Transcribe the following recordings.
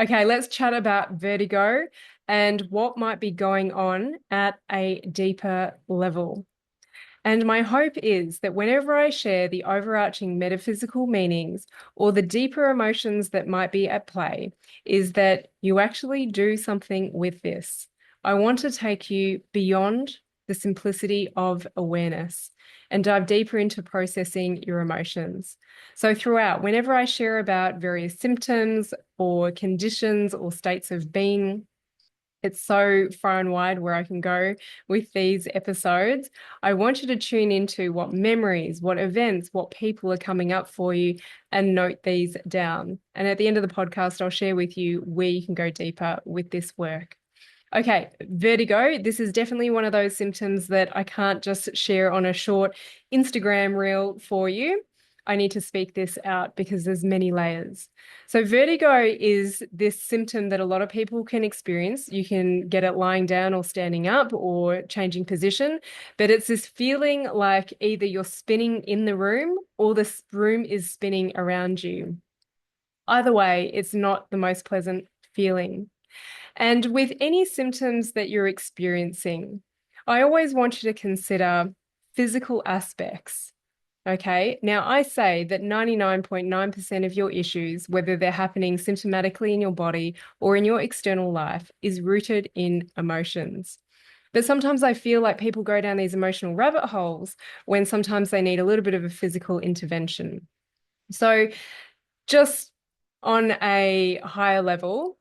Okay, let's chat about vertigo and what might be going on at a deeper level. And my hope is that whenever I share the overarching metaphysical meanings or the deeper emotions that might be at play, is that you actually do something with this. I want to take you beyond the simplicity of awareness and dive deeper into processing your emotions. So throughout, whenever I share about various symptoms or conditions or states of being, it's so far and wide where I can go with these episodes. I want you to tune into what memories, what events, what people are coming up for you and note these down. And at the end of the podcast, I'll share with you where you can go deeper with this work. Okay, vertigo. This is definitely one of those symptoms that I can't just share on a short Instagram reel for you. I need to speak this out because there's many layers. So vertigo is this symptom that a lot of people can experience. You can get it lying down or standing up or changing position, but it's this feeling like either you're spinning in the room or the room is spinning around you. Either way, it's not the most pleasant feeling. And with any symptoms that you're experiencing, I always want you to consider physical aspects. Okay. Now, I say that 99.9% of your issues, whether they're happening symptomatically in your body or in your external life, is rooted in emotions. But sometimes I feel like people go down these emotional rabbit holes when sometimes they need a little bit of a physical intervention. So, just on a higher level,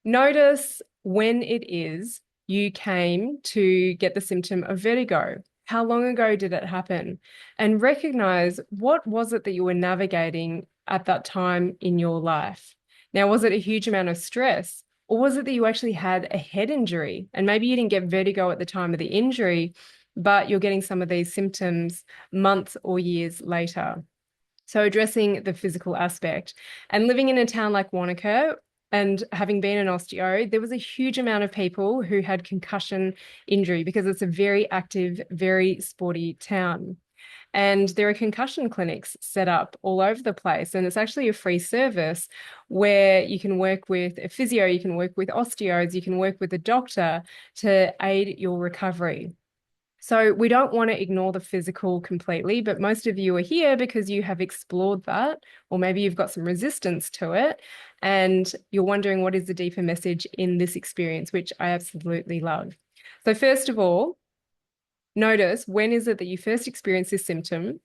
notice when it is you came to get the symptom of vertigo. How long ago did it happen? And recognize what was it that you were navigating at that time in your life. Now, was it a huge amount of stress? Or was it that you actually had a head injury? And maybe you didn't get vertigo at the time of the injury, but you're getting some of these symptoms months or years later. So addressing the physical aspect. And living in a town like Wanaka, and having been an osteo, there was a huge amount of people who had concussion injury because it's a very active, very sporty town. And there are concussion clinics set up all over the place. And it's actually a free service where you can work with a physio, you can work with osteos, you can work with a doctor to aid your recovery. So we don't want to ignore the physical completely, but most of you are here because you have explored that, or maybe you've got some resistance to it, and you're wondering what is the deeper message in this experience, which I absolutely love. So first of all, notice when is it that you first experienced this symptom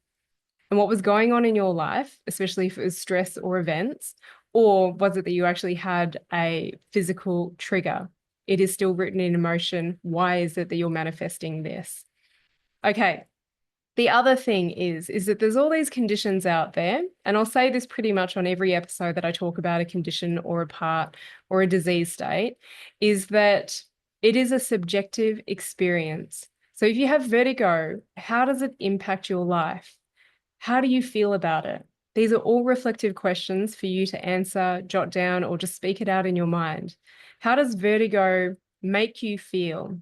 and what was going on in your life, especially if it was stress or events, or was it that you actually had a physical trigger? It is still written in emotion. Why is it that you're manifesting this? Okay. The other thing is that there's all these conditions out there, and I'll say this pretty much on every episode that I talk about a condition or a part or a disease state, is that it is a subjective experience. So if you have vertigo, how does it impact your life? How do you feel about it? These are all reflective questions for you to answer, jot down, or just speak it out in your mind. How does vertigo make you feel?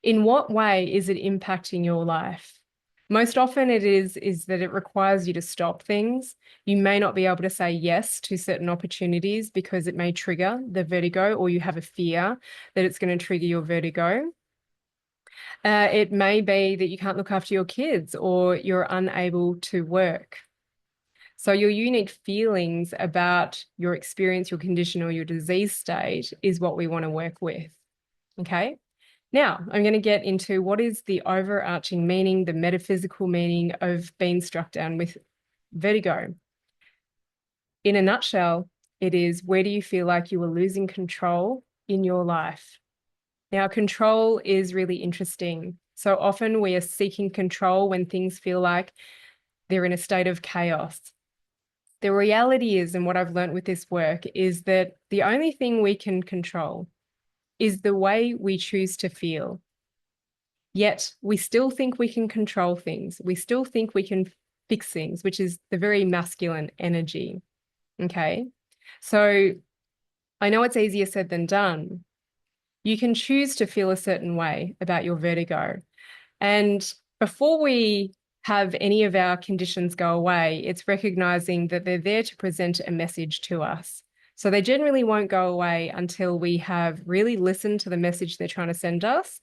In what way is it impacting your life? Most often it is that it requires you to stop things. You may not be able to say yes to certain opportunities because it may trigger the vertigo, or you have a fear that it's going to trigger your vertigo. It may be that you can't look after your kids or you're unable to work. So your unique feelings about your experience, your condition, or your disease state is what we want to work with. Okay. Now, I'm going to get into what is the overarching meaning, the metaphysical meaning of being struck down with vertigo. In a nutshell, it is, where do you feel like you are losing control in your life? Now, control is really interesting. So often we are seeking control when things feel like they're in a state of chaos. The reality is, and what I've learned with this work, is that the only thing we can control is the way we choose to feel. Yet we still think we can control things. We still think we can fix things, which is the very masculine energy. Okay. So I know it's easier said than done. You can choose to feel a certain way about your vertigo. And before we have any of our conditions go away, it's recognizing that they're there to present a message to us. So they generally won't go away until we have really listened to the message they're trying to send us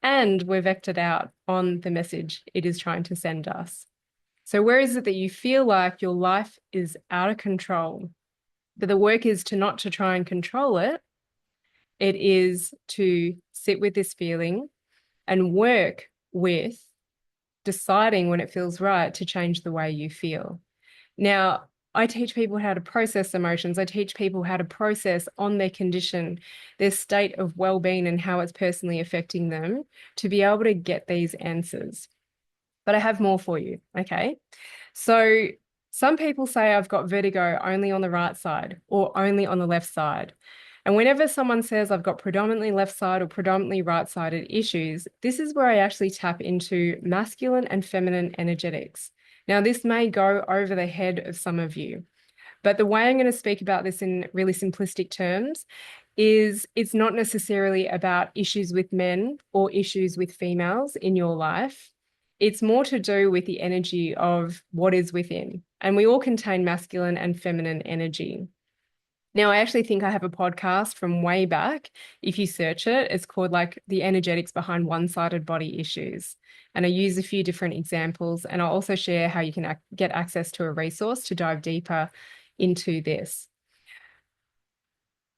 and we're vectored out on the message it is trying to send us. So where is it that you feel like your life is out of control? But the work is not to try and control it. It is to sit with this feeling and work with deciding when it feels right to change the way you feel. Now, I teach people how to process emotions. I teach people how to process on their condition, their state of well-being and how it's personally affecting them to be able to get these answers. But I have more for you, okay? So some people say I've got vertigo only on the right side or only on the left side. And whenever someone says I've got predominantly left side or predominantly right-sided issues, this is where I actually tap into masculine and feminine energetics. Now, this may go over the head of some of you, but the way I'm going to speak about this in really simplistic terms is it's not necessarily about issues with men or issues with females in your life. It's more to do with the energy of what is within. And we all contain masculine and feminine energy. Now, I actually think I have a podcast from way back. If you search it, it's called like the energetics behind one-sided body issues. And I use a few different examples, and I'll also share how you can get access to a resource to dive deeper into this.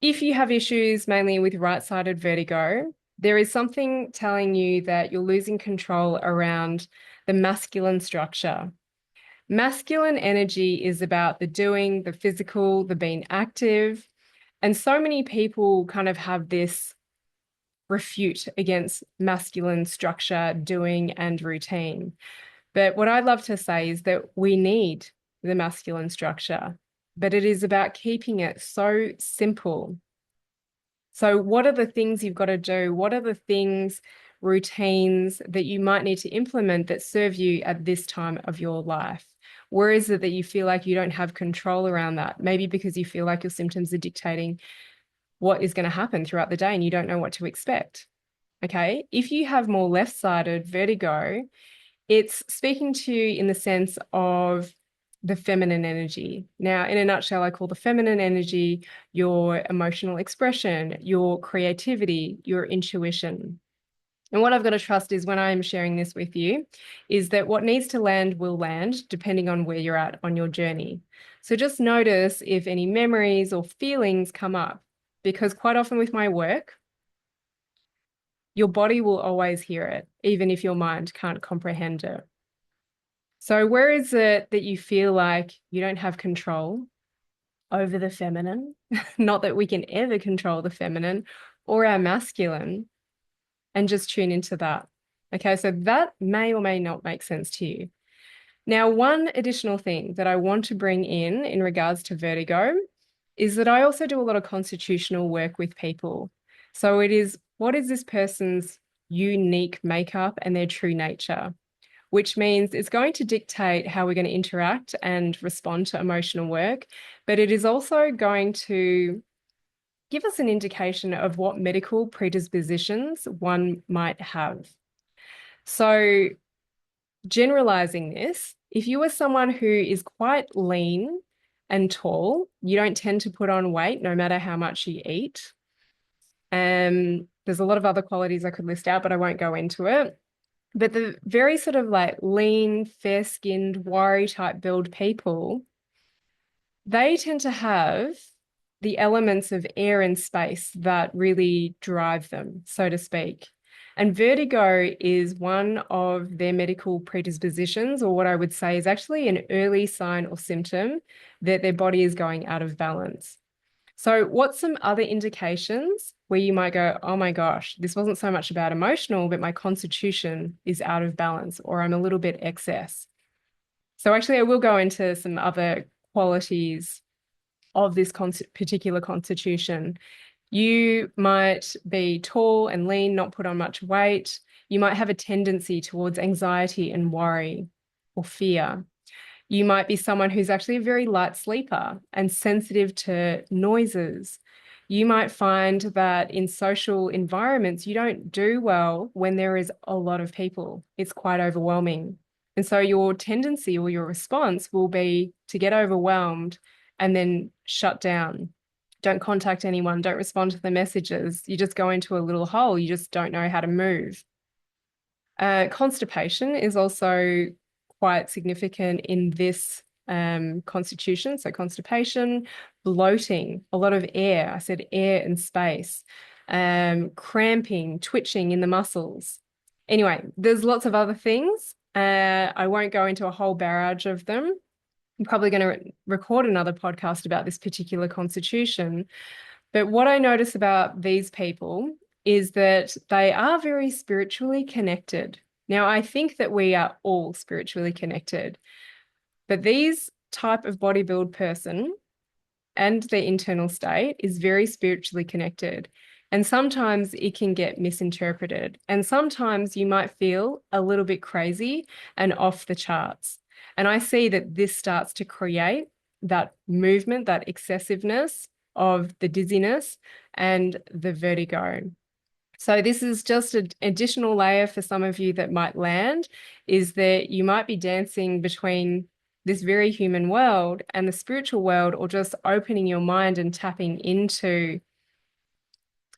If you have issues mainly with right-sided vertigo, there is something telling you that you're losing control around the masculine structure. Masculine energy is about the doing, the physical, the being active. And so many people kind of have this refute against masculine structure, doing, and routine. But what I'd love to say is that we need the masculine structure, but it is about keeping it so simple. So what are the things you've got to do? What are the things, routines that you might need to implement that serve you at this time of your life? Where is it that you feel like you don't have control around that? Maybe because you feel like your symptoms are dictating what is going to happen throughout the day and you don't know what to expect. Okay. If you have more left-sided vertigo, it's speaking to you in the sense of the feminine energy. Now, in a nutshell, I call the feminine energy your emotional expression, your creativity, your intuition. And what I've got to trust is when I'm sharing this with you is that what needs to land will land depending on where you're at on your journey. So just notice if any memories or feelings come up, because quite often with my work, your body will always hear it, even if your mind can't comprehend it. So where is it that you feel like you don't have control over the feminine? Not that we can ever control the feminine or our masculine, and just tune into that. Okay, so that may or may not make sense to you. Now, one additional thing that I want to bring in regards to vertigo is that I also do a lot of constitutional work with people. So it is, what is this person's unique makeup and their true nature? Which means it's going to dictate how we're going to interact and respond to emotional work, but it is also going to give us an indication of what medical predispositions one might have. So generalizing this, if you are someone who is quite lean and tall, you don't tend to put on weight no matter how much you eat. There's a lot of other qualities I could list out, but I won't go into it. But the very sort of like lean, fair-skinned, wiry type build people, they tend to have the elements of air and space that really drive them, so to speak. And vertigo is one of their medical predispositions, or what I would say is actually an early sign or symptom that their body is going out of balance. So what's some other indications where you might go, oh my gosh, this wasn't so much about emotional, but my constitution is out of balance, or I'm a little bit excess. So actually I will go into some other qualities of this particular constitution. You might be tall and lean, not put on much weight. You might have a tendency towards anxiety and worry or fear. You might be someone who's actually a very light sleeper and sensitive to noises. You might find that in social environments, you don't do well when there is a lot of people. It's quite overwhelming. And so your tendency or your response will be to get overwhelmed and then shut down, Don't contact anyone, don't respond to the messages. You just go into a little hole. You just don't know how to move. Constipation is also quite significant in this constitution. So constipation, bloating, a lot of air. I said air and space, cramping, twitching in the muscles. Anyway, there's lots of other things. I won't go into a whole barrage of them. I'm probably going to record another podcast about this particular constitution. But what I notice about these people is that they are very spiritually connected. Now, I think that we are all spiritually connected, but these type of bodybuild person and their internal state is very spiritually connected. And sometimes it can get misinterpreted. And sometimes you might feel a little bit crazy and off the charts. And I see that this starts to create that movement, that excessiveness of the dizziness and the vertigo. So this is just an additional layer for some of you that might land, is that you might be dancing between this very human world and the spiritual world, or just opening your mind and tapping into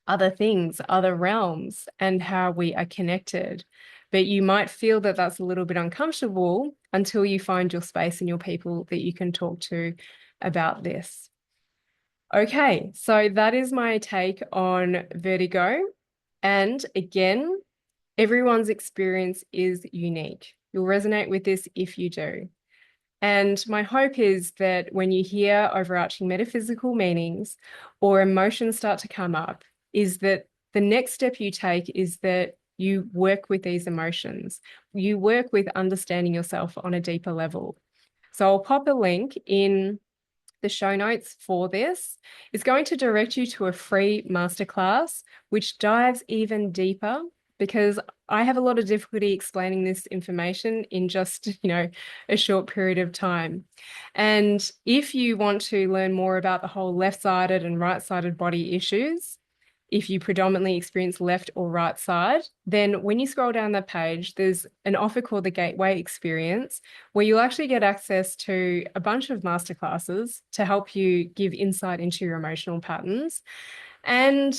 other things, other realms, and how we are connected. But you might feel that that's a little bit uncomfortable until you find your space and your people that you can talk to about this. Okay, so that is my take on vertigo. And again, everyone's experience is unique. You'll resonate with this if you do. And my hope is that when you hear overarching metaphysical meanings or emotions start to come up, is that the next step you take is that you work with these emotions. You work with understanding yourself on a deeper level. So I'll pop a link in the show notes for this. Is going to direct you to a free masterclass, which dives even deeper, because I have a lot of difficulty explaining this information in just, a short period of time. And if you want to learn more about the whole left-sided and right-sided body issues, if you predominantly experience left or right side, then when you scroll down the page, there's an offer called the Gateway Experience, where you'll actually get access to a bunch of masterclasses to help you give insight into your emotional patterns. And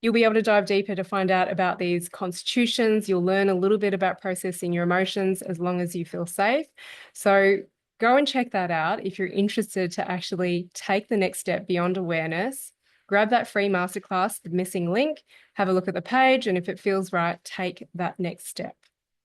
you'll be able to dive deeper to find out about these constitutions. You'll learn a little bit about processing your emotions as long as you feel safe. So go and check that out if you're interested to actually take the next step beyond awareness. Grab that free masterclass, the missing link, have a look at the page, and if it feels right, take that next step.